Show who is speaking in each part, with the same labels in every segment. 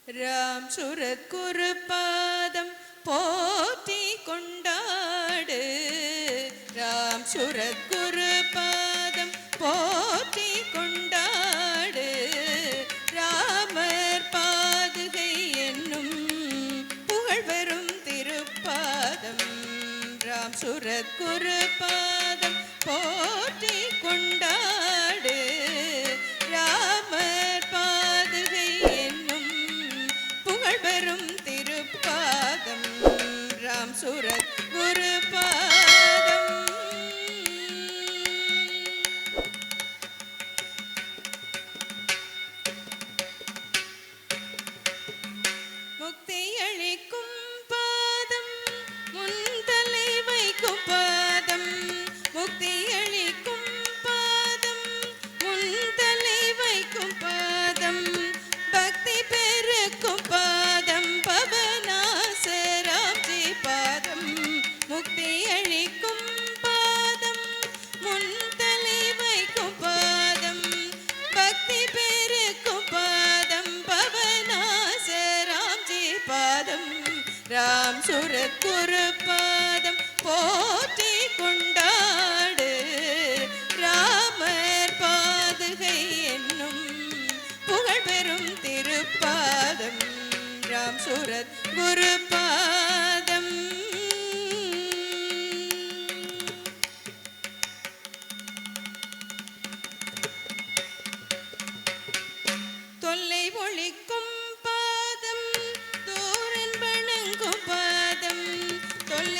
Speaker 1: ராம் சுரத் குரு பாதம் போற்றி கொண்டாடு. ராம் சுரத் குரு பாதம் போற்றி கொண்டாடு. ராமர் பாதுகை என்னும் புகழ்வரும் திருப்பாதம். ராம் சுரத் குரு பாதம் போற்றி கொண்டாடு. ராமர் பாதுகை என்னும் புகழ்வரும் திருப்பாதம். ராம் சுரத் குரு பாதம். முக்தி அளிக்கும் பாதம் முன்தலை வைக்கும் பாதம். முக்தி அளிக்கும் பாதம் முன்தலை வைக்கும் பாதம். பக்தி பெருக்கும் பாதம் பவனாசராம்ஜி பாதம். முக்தி அளிக்கும் பாதம் முன்தலை வைக்கும் பாதம். பக்தி பெருக்கும் பாதம் பவனாசராம்ஜி பாதம். ராம் சுரத் குரு பாதம் போற்றி கொண்டாடு. ராமர் பாதுகை என்னும் புகழ்பெரும் திருப்பாதம். ராம் சுரத் குரு பாதம். தொல்லை ஒழிக்கும் பாதம் தூரன் வணங்கும் பாதம். தொல்லை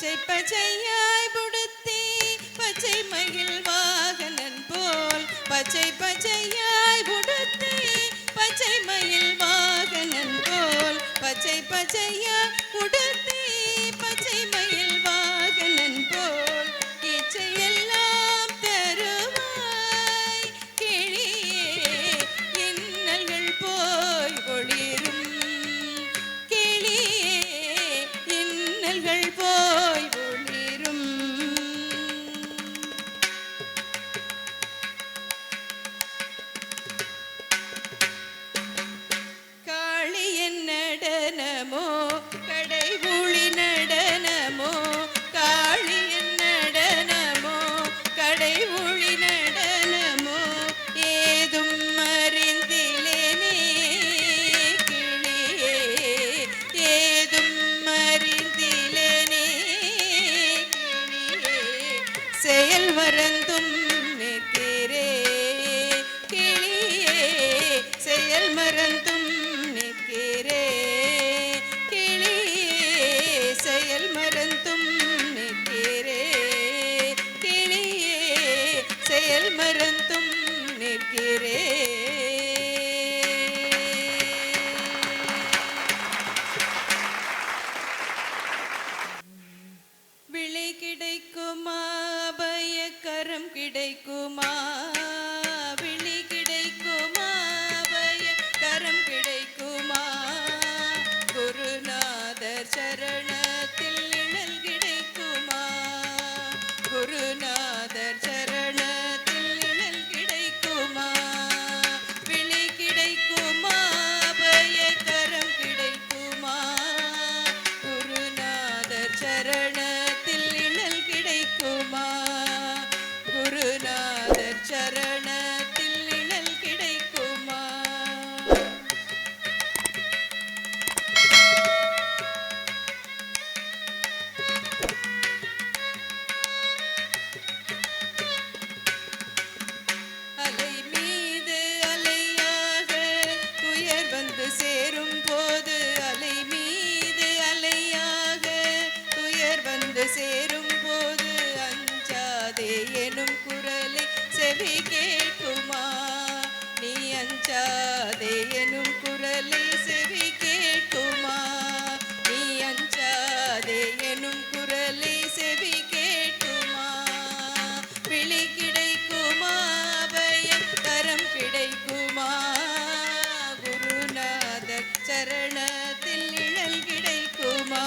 Speaker 1: பச்சை பச்சையாய் புடுத்தி பச்சை மயில் வாகனன் போல் பச்சை பச்சையாய் புடுத்தி பச்சை மயில் வாகனன் போல் பச்சை பச்சையாய் புடுத்தி பச்சை மயில் வாகனன் போல் இச்சையெல்லாம் தருவாய் கிளியே இன்னல்கள் போய் ஒளிரும் கிளியே இன்னல்கள் போய் ஒளிரும். காளியன் நடனமோ கடைபுளி நடனமோ காளியன் நடனமோ கடைபுளி நடனமோ ஏதும் அறிந்திலேனே கிளியே ஏதும் அறிந்திலேனே கிளியே செயல் மறந்தும் நிற்கிறே கிளியே செயல் மறந்தும் நிற்கிறே கிளியே செயல் மறந்தும் நிற்கிறே கிளியே செயல் மறந்தும் நிற்கிறே. விளை கிடைக்குமா பயக்கரம் கிடைக்குமா விழி கிடைக்குமா பயக்கரம் கிடைக்குமா குருநாதர் சரணத்தில் நிழல் கிடைக்குமா குருநாதர் சரணத்தில் நிழல் கிடைக்குமா விழி கிடைக்குமா பயக்கரம் கிடைக்குமா குருநாதர் சரணத்தில் நிழல் கிடைக்குமா குருநாதர் சரணத்தில் நிழல் கிடைக்குமா. அலை மீது அலையாக துயர் வந்து சேரும் போது அலை மீது அலையாக துயர் வந்து சேரும் போது அஞ்சாதே எனும் குரலை செவி கேட்குமா நீ அஞ்சாதே எனும் குரலை செவி கேட்குமா நீ அஞ்சாதே எனும் குரலை செவி கேட்குமா விழி கிடைக்குமா பயக்கரம் கிடைக்குமா குருநாதர் சரணத்தில் நிழல் கிடைக்குமா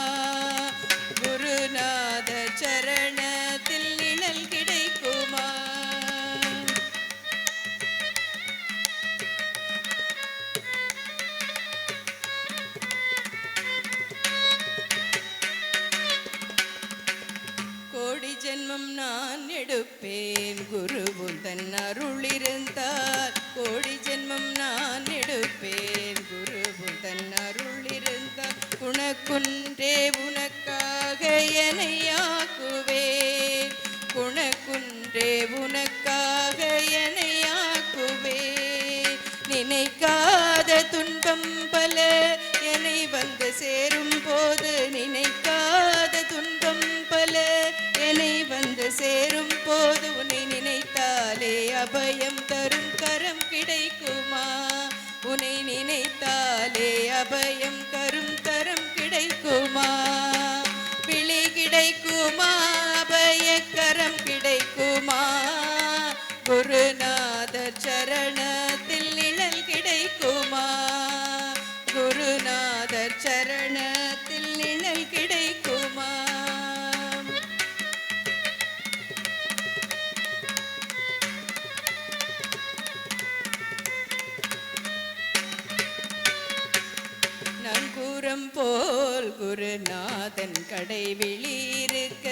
Speaker 1: குருநாதர் சரணத்தில் நிழல் கிடைக்குமா. கோடி ஜென்மம் நான் எடுப்பேன் குருவும் தன் அருள் இருந்தால் கோடி ஜென்மம் நான் எடுப்பேன் குருவும் தன் அருள் இருந்தால் குணக்குன்றே உனக்காக என்னையாக்குவேன் குணக்குன்றே உனக்காக என்னையாக்குவேன் நினைக்காத துன்பம் பல என்னை வந்து சேரும் போது நினைக்காத துன்பம் பல என்னை வந்து சேரும் போது உன்னை நினைத்தாலே அபயம் தரும் கரம் கிடைக்குமா உன்னை நினைத்தாலே அபயம் கரும் தரம் கிடைக்குமா விழி கிடைக்குமா அபயக்கரம் கிடைக்குமா குருநாதர் சரணத்தில் நிழல் கிடைக்குமா குருநாதர் சரணத்தில் நிழல் கிடைக்குமா. நங்கூரம் போல் குருநாதன் கடை விழியிருக்க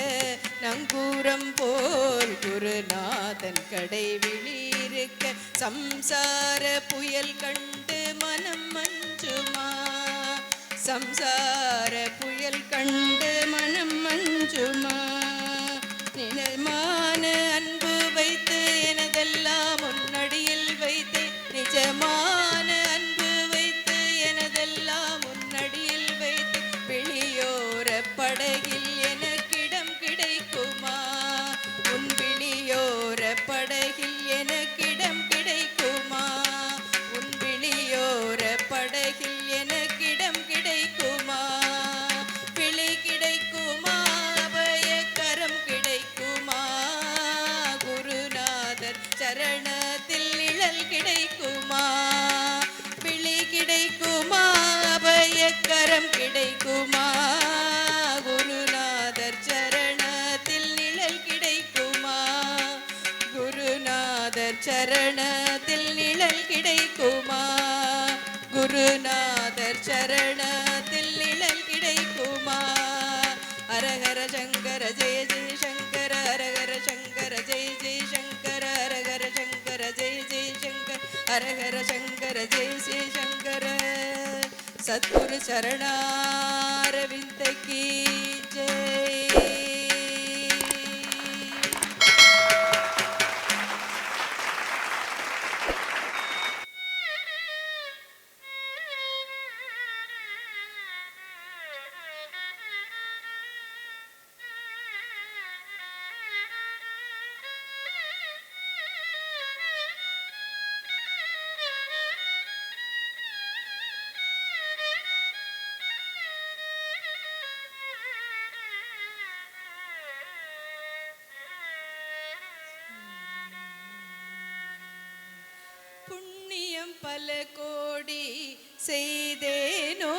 Speaker 1: நங்கூரம் போல் குருநாதன் கடை விழியிருக்க சம்சார புயல் கண்டு மனம் மஞ்சுமா சம்சார புயல் கண்டு மனம் மஞ்சுமா நிஜமான அன்பு வைத்து எனதெல்லாம் உன்னடியில் வைத்து நிஜமான அன்பு வைத்து எனதெல்லாம் உன்னடியில் வைத்து வெளியோர படகில் எனக்கிடம் சரணத்தில் நிழல் கிடைக்குமா? குருநாதர் சரணத்தில் நிழல் கிடைக்குமா? ஹரஹர சங்கர ஜெய ஜெய சங்கர, ஹரஹர சங்கர ஜெய ஜெய சங்கர, ஹரஹர சங்கர ஜெய ஜெய சங்கர, ஹரஹர சங்கர ஜெய ஜெய சங்கர. சத்குரு சரணாரவிந்த கீ ஜெய். புண்ணியம் பல கோடி செய்தேனோ,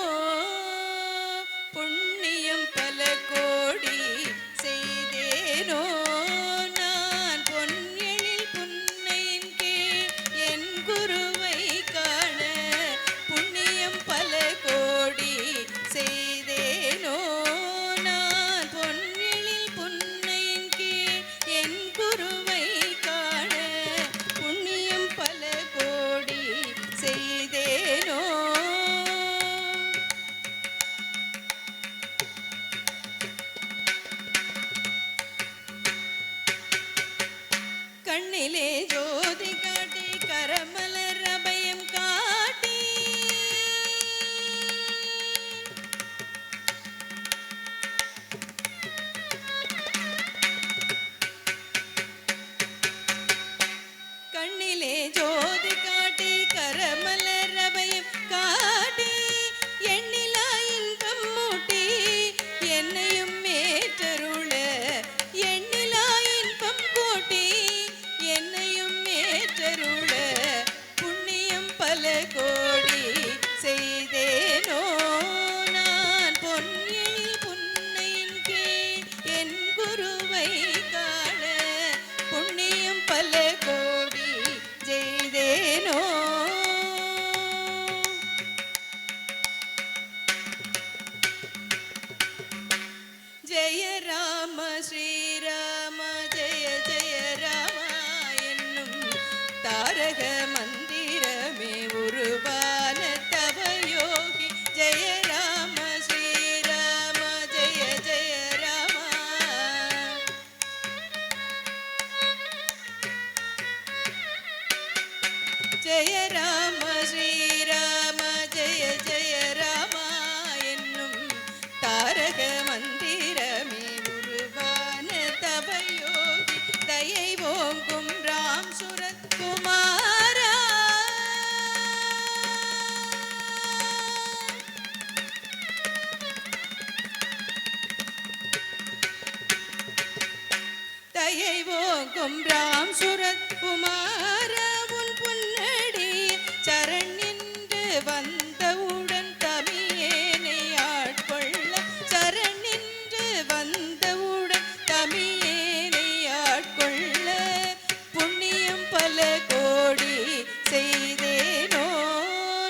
Speaker 1: புண்ணியம் பல கோடி செய்தேனோ, நான் பொன்னெழில் புன்னையின் கீழ் என் குருவை காண. புண்ணியம் பல கோடி செய்தேனோ, நான் பொன்னெழில் புன்னையின் கீழ் என் குருவை காண. புண்ணியம் பல கோடி செய்தேனோ. கண்ணிலே ஜோதி காட்டி கரமலர் அபயம் காட்டி, கண்ணிலே ஜோதி காட்டி கரமலர் அபயம் காட்டி, எண்ணிலா இன்பம் மூட்டி என்னையும் ஏற்றருள. எண்ணிலா இன்பம் கூட்டி என்னையும் ஏற்றருள. புண்ணியம் பல கோடி செய்தேனோ, நான் பொன்னெழில் புன்னையின் கீழ் என் குருவை காண. புண்ணியம் பல கோடி செய்தேனோ. ஜெய ராம ஸ்ரீராம ஜெய ஜெய ராம என்னும் தாரக மந்திரமே உருவான தவயோகி. ஜெய ராம ஸ்ரீராம ஜெய ஜெய ராம. ஜெய ராம ஸ்ரீராம ஜெய ஜெய ராம என்னும் தாரக மந்திரமே உருவான தவயோகி. தயை ஓங்கும் ராம் சுரத் குமாரா, தயை ஓங்கும் ராம் சுரத் குமாரா, உன் புன்னடி சரண் நின்று வந்தவுடன் தமியேனை ஆட்கொள்ள. சரண் நின்று வந்தவுடன் தமியேனை ஆட்கொள்ள. புண்ணியம் பல கோடி செய்தேனோ,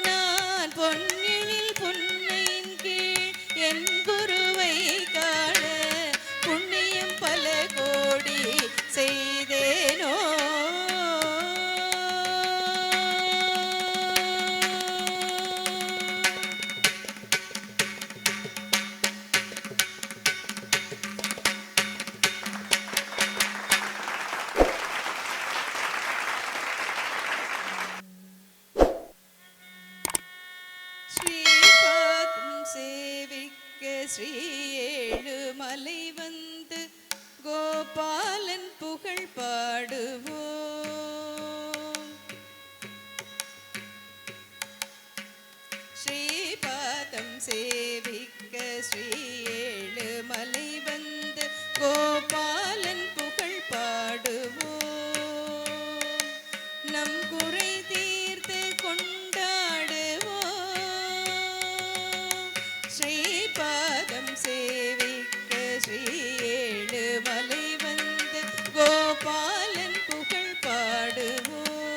Speaker 1: நான் பொன்னெழில் புன்னையின் கீழ் என் குருவை காண. புண்ணியம் பல கோடி செய்தேனோ. ஸ்ரீபாதம் சேவிக்க ஸ்ரீ ஏழுமலை வந்து கோபாலன் புகழ் பாடுவோம். ஸ்ரீபாதம் சேவிக்க ஸ்ரீ ஏழுமலை வந்து கோபாலன் புகழ் பாடுவோம். நம் குறை தீர்த்து கொண்டாடுவோம். ஸ்ரீபாதம் சேவிக்க ஸ்ரீ ஏழுமலை வந்து கோபாலன் புகழ் பாடுவோம்.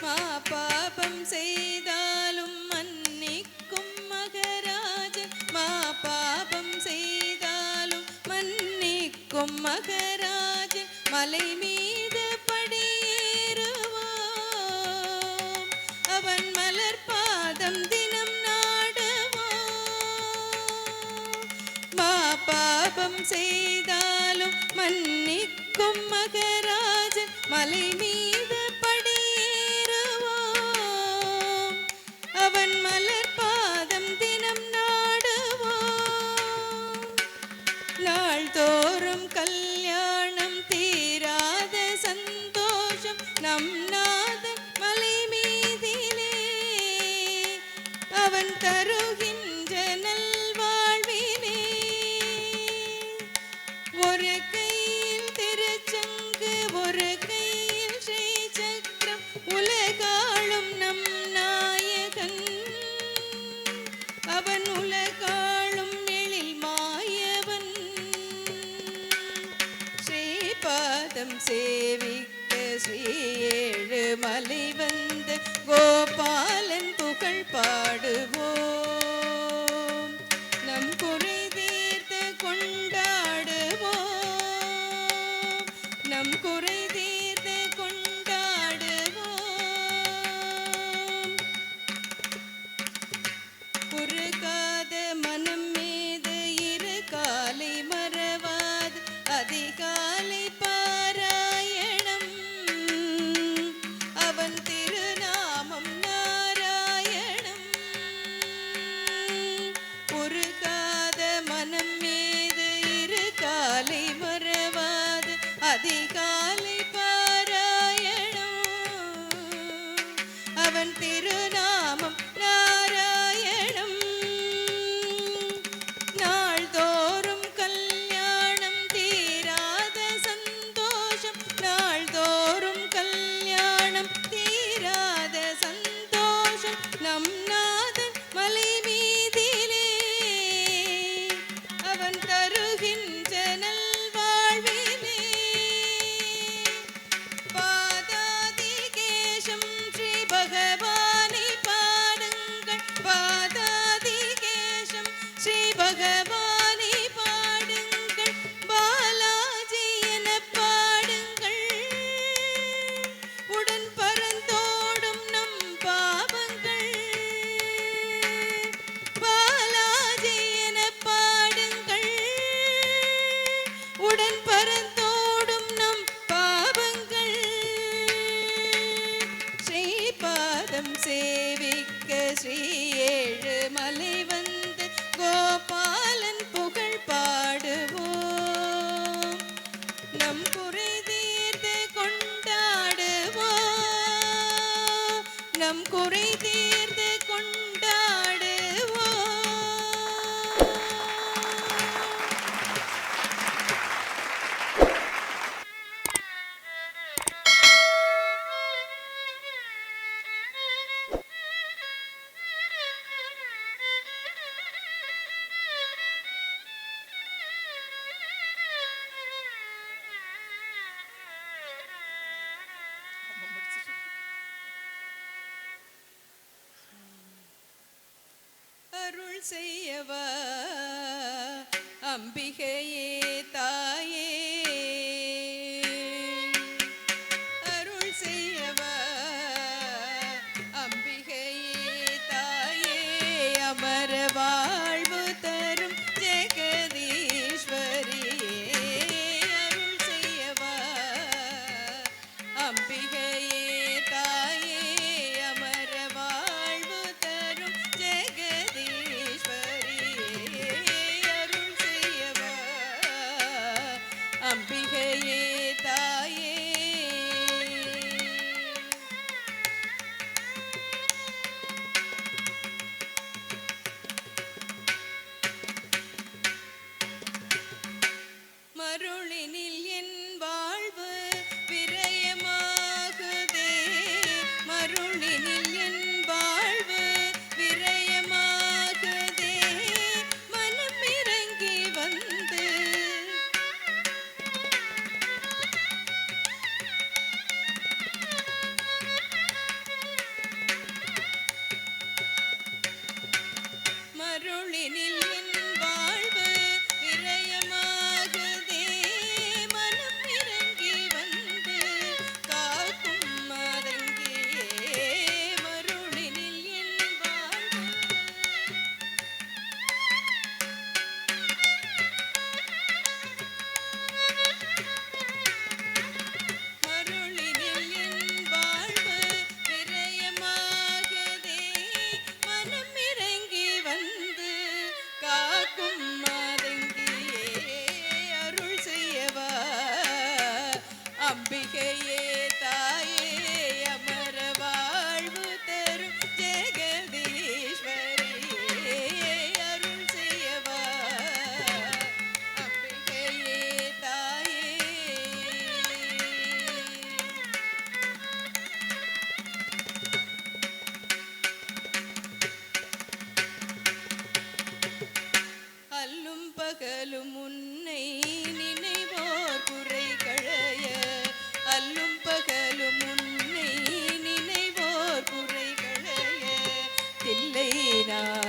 Speaker 1: மா பாபம் செய்தாலும் மன்னிக்கும் மகராஜன், மா பாபம் செய்தாலும் மன்னிக்கும் மகராஜன், மலை மீது படியேறுவோம், அவன் மலர் பாதம் தினம் நாடுவோம். மா பாபம் செய்தாலும் மன்னிக்கும் மகராஜன், மலை மீது படியேறுவோம், அவன் மலர் பாதம் தினம் நாடுவோம். நாள்தோறும் கல்யாணம் தீராத சந்தோஷம் நம் நாதன் மலை மீதிலே, அவன் தருகின்ற நல்வாழ்விலே. ஒரு கையில் திருச்சங்கு, ஒரு கையில் ஸ்ரீ சக்கரம், உலகாளும் நம் நாயகன், அவன் உலகாளும் எழில் மாயவன். ஸ்ரீபாதம் சேவிக்க ஸ்ரீ ஏழு மலை வந்த கோபாலன் புகழ் பாடுவோம், நம் குறை தீர்த்து கொண்டாடுவோம், நம் குறை தீர்த்து கொண்டாடுவோம். குறுகாத மனம் மீது இரு காலை மறவாது அதிகாலை பாராயணம், அவன் திருநாமம் நாராயணம். குறுகாத மனம் மீது இரு காலை மறவாது அதிகாலை பாராயணம், அவன் திருநாமம் நாராயணம். நாள்தோறும் கல்யாணம் தீராத சந்தோஷம், நாள்தோறும் கல்யாணம் தீராத சந்தோஷம் நம் நாதன் மலை மீதிலே, அவன் தருகின்ற நல்வாழ்விலே. பாதாதிகேசம் ஸ்ரீ பகவானை பாடுங்கள், பாதாதிகேசம் ஸ்ரீ பகவானை பாடுங்கள், பாலாஜி என பாடுங்கள், உடன் பரந்தோடும் நம் பாவங்கள். பாலாஜி என பாடுங்கள், உடன் பரந்தோடும் நம் பாவங்கள். ஸ்ரீபாதம் சேவிக்க ஸ்ரீ ஏழு மலை வந்து கோபாலன் புகழ் பாடுவோம், நம் குறை தீர்த்து கொண்டாடுவோம், நம் குறை தீர்த்து கொண்டாடுவோம். அருள் செய்யவா அம்பிகையே தாயே, அருள் செய்யவா அம்பிகையே தாயே, அமர வாழ்வு தரும் ஜெகதீஸ்வரியே, அருள் செய்யவா அம்பிகையே தாயே, அமர வாழ்வு தரும் ஜெகதீஸ்வரியே, அருள் செய்யவா அம்பிகையே தாயே.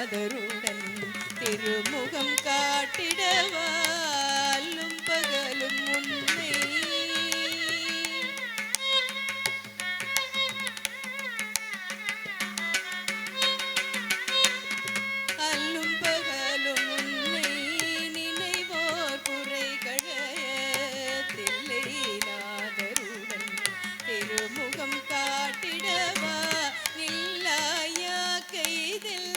Speaker 1: நாதருடன் திருமுகம் காட்டிடவாலும் பகலும் உன்னை அல்லும் பகலும் உன்னை நினைவோர் குறை கழையதில்லை நாதருடன் திருமுகம் காட்டிடவா நில்லாயா கைதில்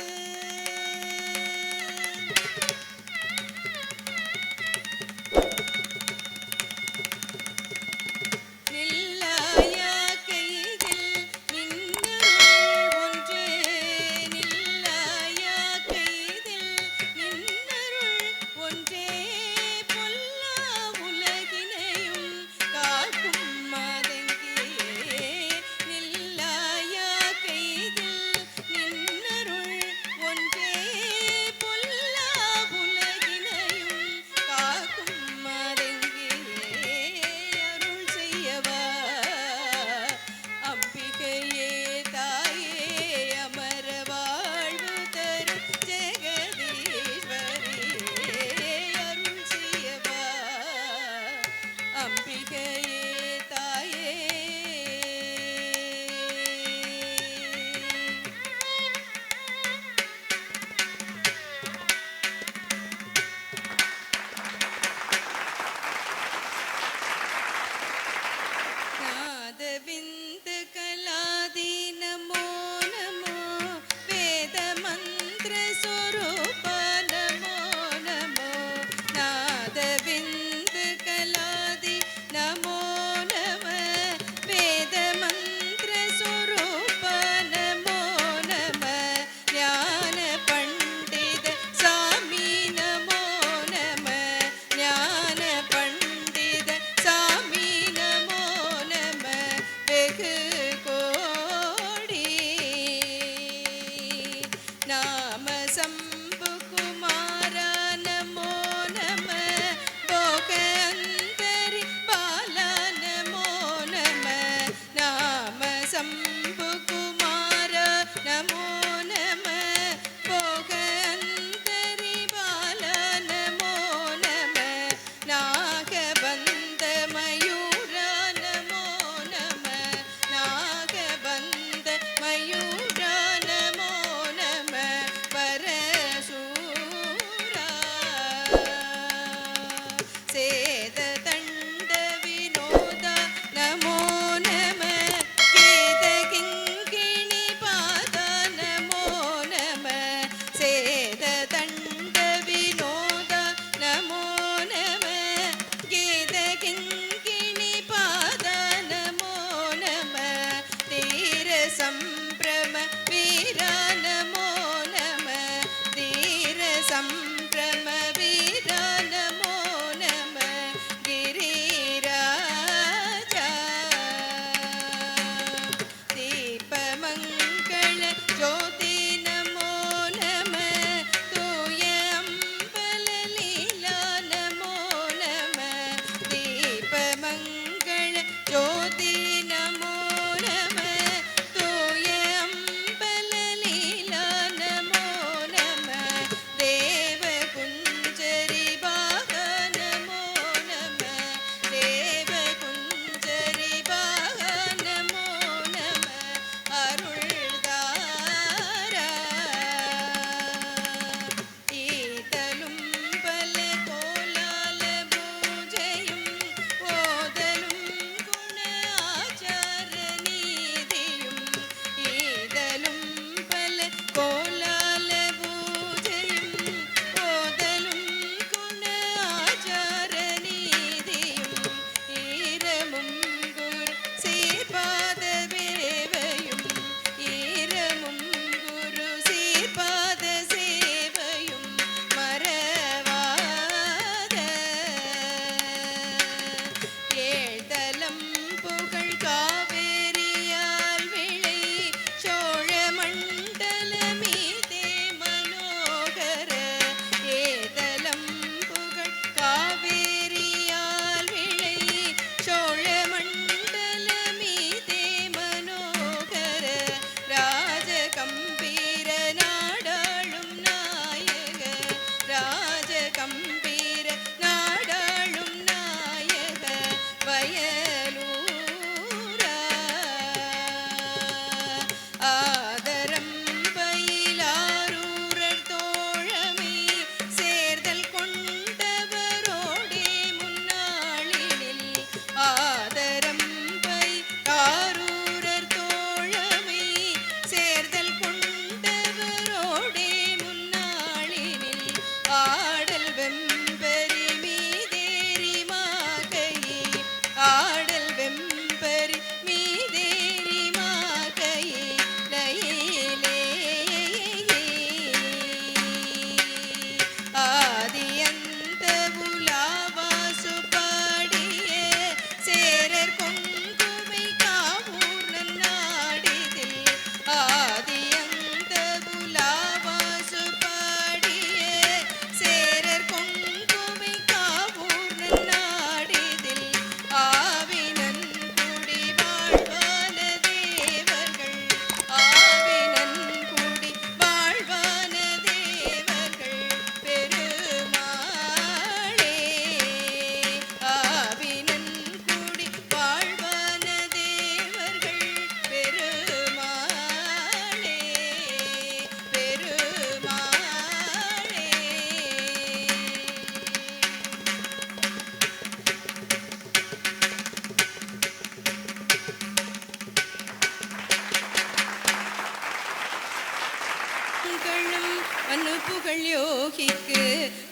Speaker 1: மனு புகழ் யோகிக்கு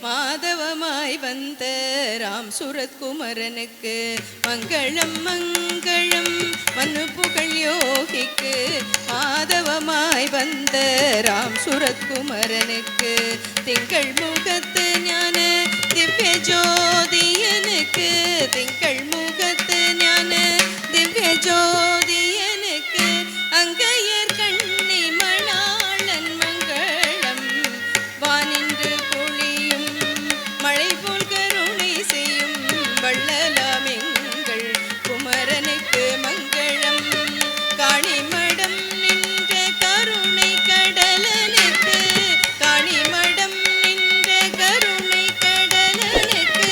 Speaker 1: மாதவமாய் வந்த ராம் சுரத் குமரனுக்கு மங்களம் மங்களம். மனு புகழ் யோகிக்கு மாதவமாய் வந்த ராம் சுரத் குமரனுக்கு திங்கள் முகத்து ஞான திவ்ய ஜோதியனுக்கு திங்கள் முகத்து ஞான திவ்ய ஜோதியனுக்கு அங்கையர் கண்ணி மணாளன் மங்களம். வானின்று பொழியும் மழை போல் கருணை செய்யும் வள்ளலாம் எங்கள் குமரனுக்கு மங்களம். காணிமடம் நின்ற கருணை கடலனுக்கு காணிமடம் நின்ற கருணை கடலனுக்கு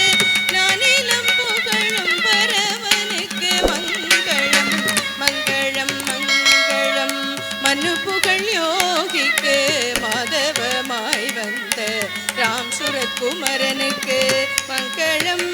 Speaker 1: நானிலம் புகழும் பரவனுக்கு மங்களம் மங்களம் மங்களம். மனு புகழ் யோகிக்கு மாதவமாய் வந்த ராம் சுரத் குமரனுக்கு மங்களம்.